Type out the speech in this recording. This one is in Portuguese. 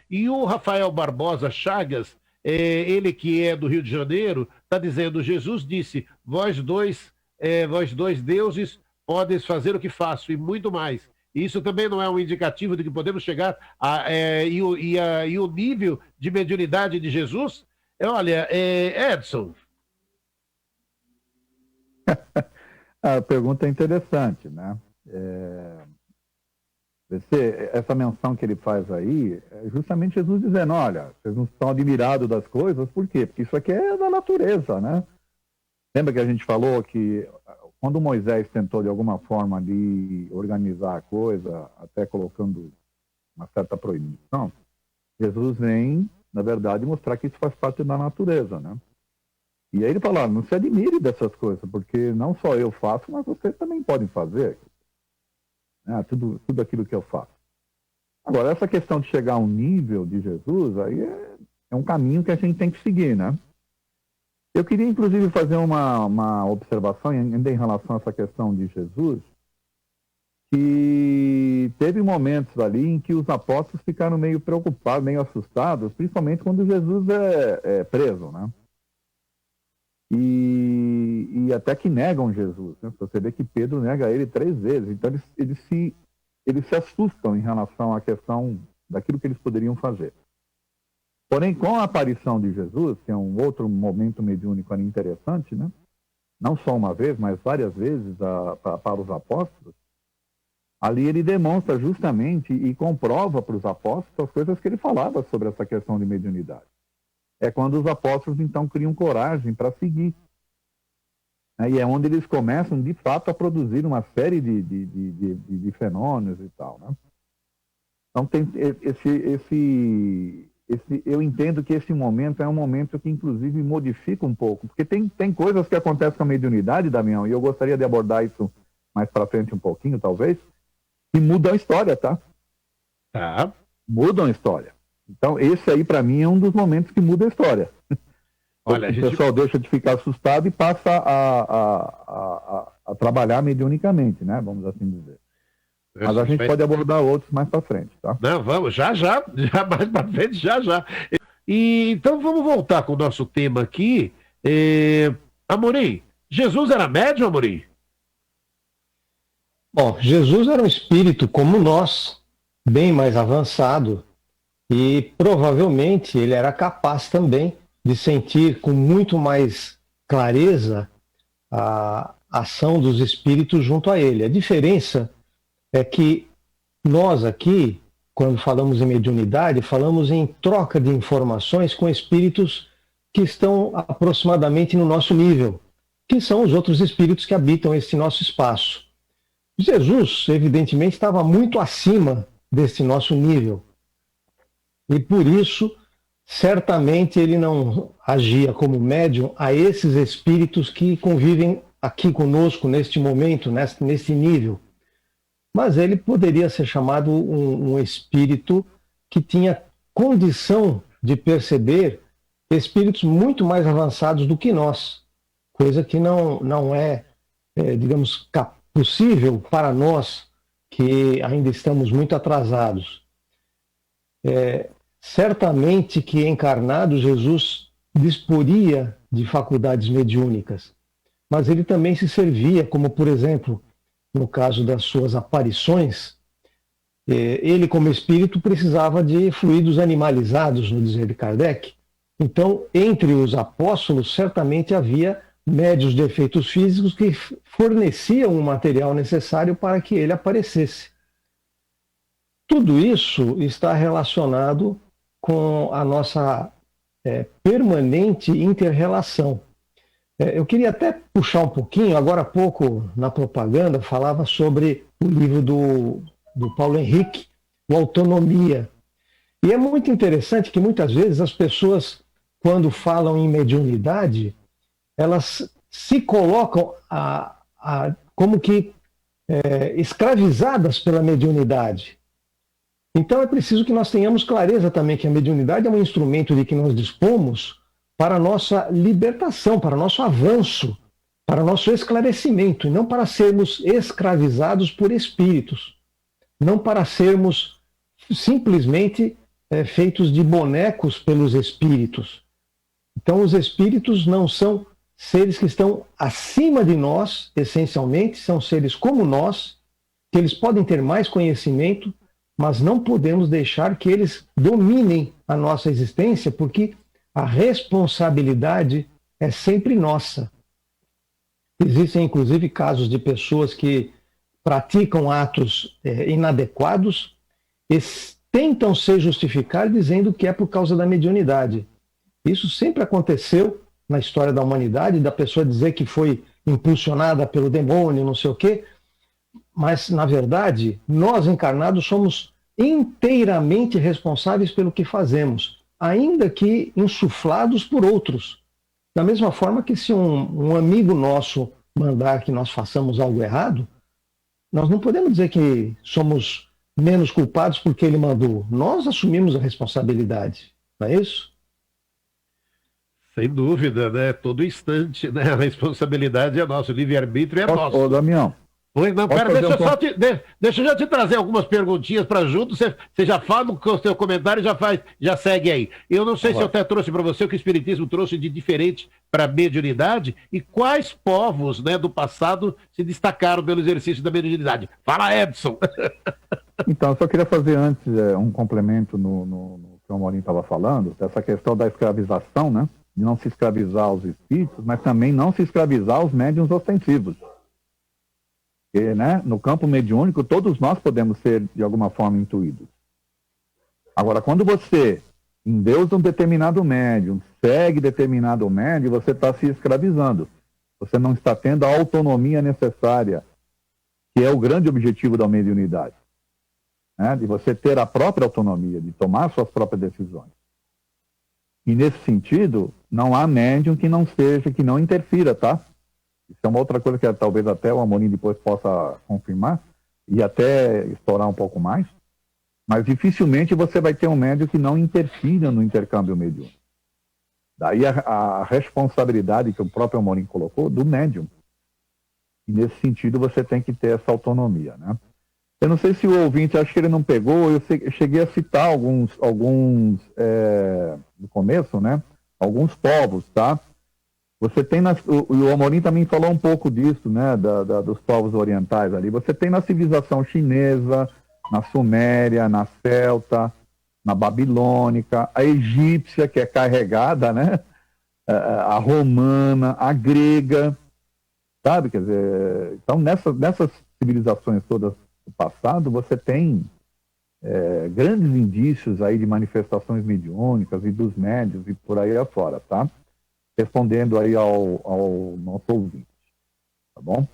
E o Rafael Barbosa Chagas, ele que é do Rio de Janeiro, está dizendo: Jesus disse, vós dois deuses podes fazer o que faço e muito mais. Isso também não é um indicativo de que podemos chegar e o nível de mediunidade de Jesus? Olha, Edson. A pergunta é interessante, né? Essa menção que ele faz aí é justamente Jesus dizendo: olha, vocês não estão admirados das coisas, por quê? Porque isso aqui é da natureza, né? Lembra que a gente falou que quando Moisés tentou de alguma forma de organizar a coisa, até colocando uma certa proibição, Jesus vem, na verdade, mostrar que isso faz parte da natureza, né? E aí ele fala: não se admire dessas coisas, porque não só eu faço, mas vocês também podem fazer, né? Tudo aquilo que eu faço. Agora, essa questão de chegar a um nível de Jesus, aí é um caminho que a gente tem que seguir, né? Eu queria, inclusive, fazer uma observação ainda em relação a essa questão de Jesus, que teve momentos ali em que os apóstolos ficaram meio preocupados, meio assustados, principalmente quando Jesus é preso, né? E até que negam Jesus, né? Você vê que Pedro nega ele 3 vezes, então eles se assustam em relação à questão daquilo que eles poderiam fazer. Porém, com a aparição de Jesus, que é um outro momento mediúnico ali interessante, né? Não só uma vez, mas várias vezes para os apóstolos, ali ele demonstra justamente e comprova para os apóstolos as coisas que ele falava sobre essa questão de mediunidade. É quando os apóstolos, então, criam coragem para seguir. E é onde eles começam, de fato, a produzir uma série de fenômenos e tal, né? Então, tem eu entendo que esse momento é um momento que, inclusive, modifica um pouco, porque tem coisas que acontecem com a mediunidade, Damião, e eu gostaria de abordar isso mais para frente um pouquinho, talvez, que mudam a história, tá? Tá. Mudam a história. Então, esse aí, para mim, é um dos momentos que muda a história. Olha, o pessoal deixa de ficar assustado e passa a trabalhar mediunicamente, né? Vamos assim dizer. Mas a gente pode abordar outros mais para frente, tá? Não, vamos, já mais para frente, já. E, então vamos voltar com o nosso tema aqui. Amorim, Jesus era médium, Amorim? Bom, Jesus era um espírito como nós, bem mais avançado, e provavelmente ele era capaz também de sentir com muito mais clareza a ação dos espíritos junto a ele. A diferença é que nós aqui, quando falamos em mediunidade, falamos em troca de informações com espíritos que estão aproximadamente no nosso nível, que são os outros espíritos que habitam esse nosso espaço. Jesus, evidentemente, estava muito acima desse nosso nível. E por isso, certamente, ele não agia como médium a esses espíritos que convivem aqui conosco, neste momento, nesse nível. Mas ele poderia ser chamado um espírito que tinha condição de perceber espíritos muito mais avançados do que nós, coisa que não é, digamos, possível para nós, que ainda estamos muito atrasados. Certamente que encarnado Jesus disporia de faculdades mediúnicas, mas ele também se servia, como por exemplo, no caso das suas aparições, ele como espírito precisava de fluidos animalizados, no dizer de Kardec. Então, entre os apóstolos, certamente havia médios de efeitos físicos que forneciam o material necessário para que ele aparecesse. Tudo isso está relacionado com a nossa permanente inter-relação. Eu queria até puxar um pouquinho, agora há pouco na propaganda falava sobre o livro do Paulo Henrique, o Autonomia. E é muito interessante que muitas vezes as pessoas, quando falam em mediunidade, elas se colocam como que escravizadas pela mediunidade. Então é preciso que nós tenhamos clareza também que a mediunidade é um instrumento de que nós dispomos para a nossa libertação, para o nosso avanço, para o nosso esclarecimento, e não para sermos escravizados por espíritos, não para sermos simplesmente feitos de bonecos pelos espíritos. Então, os espíritos não são seres que estão acima de nós, essencialmente, são seres como nós, que eles podem ter mais conhecimento, mas não podemos deixar que eles dominem a nossa existência, porque a responsabilidade é sempre nossa. Existem, inclusive, casos de pessoas que praticam atos inadequados e tentam se justificar dizendo que é por causa da mediunidade. Isso sempre aconteceu na história da humanidade, da pessoa dizer que foi impulsionada pelo demônio, não sei o quê, mas, na verdade, nós encarnados somos inteiramente responsáveis pelo que fazemos, ainda que insuflados por outros. Da mesma forma que se um amigo nosso mandar que nós façamos algo errado, nós não podemos dizer que somos menos culpados porque ele mandou. Nós assumimos a responsabilidade, não é isso? Sem dúvida, né? Todo instante, né? A responsabilidade é nossa, o livre-arbítrio é nosso. Ô, Damião. Oi, não, pera, deixa eu já te trazer algumas perguntinhas para junto. Você já fala com o seu comentário, já segue aí. Eu não sei se eu até trouxe para você o que o Espiritismo trouxe de diferente para a mediunidade e quais povos, né, do passado se destacaram pelo exercício da mediunidade. Fala, Edson! Então, eu só queria fazer antes um complemento no que o Amorim estava falando, dessa questão da escravização, né? De não se escravizar os espíritos, mas também não se escravizar os médiuns ostensivos. Porque, né, no campo mediúnico, todos nós podemos ser, de alguma forma, intuídos. Agora, quando você endeusa um determinado médium, segue determinado médium, você está se escravizando. Você não está tendo a autonomia necessária, que é o grande objetivo da mediunidade. Né, de você ter a própria autonomia, de tomar suas próprias decisões. E, nesse sentido, não há médium que não interfira, tá? Isso é uma outra coisa que talvez até o Amorim depois possa confirmar e até explorar um pouco mais. Mas dificilmente você vai ter um médium que não interfira no intercâmbio mediúnico. Daí a responsabilidade que o próprio Amorim colocou do médium. E, nesse sentido, você tem que ter essa autonomia, né? Eu não sei se o ouvinte, acho que ele não pegou, eu cheguei a citar alguns no começo, né? Alguns povos, tá? Você tem, o Amorim também falou um pouco disso, né? Dos povos orientais ali. Você tem na civilização chinesa, na Suméria, na Celta, na Babilônica, a egípcia, que é carregada, né? A romana, a grega, sabe? Quer dizer, então nessas civilizações todas do passado, você tem grandes indícios aí de manifestações mediúnicas e dos médios e por aí afora, tá? Respondendo aí ao nosso ouvinte, tá bom?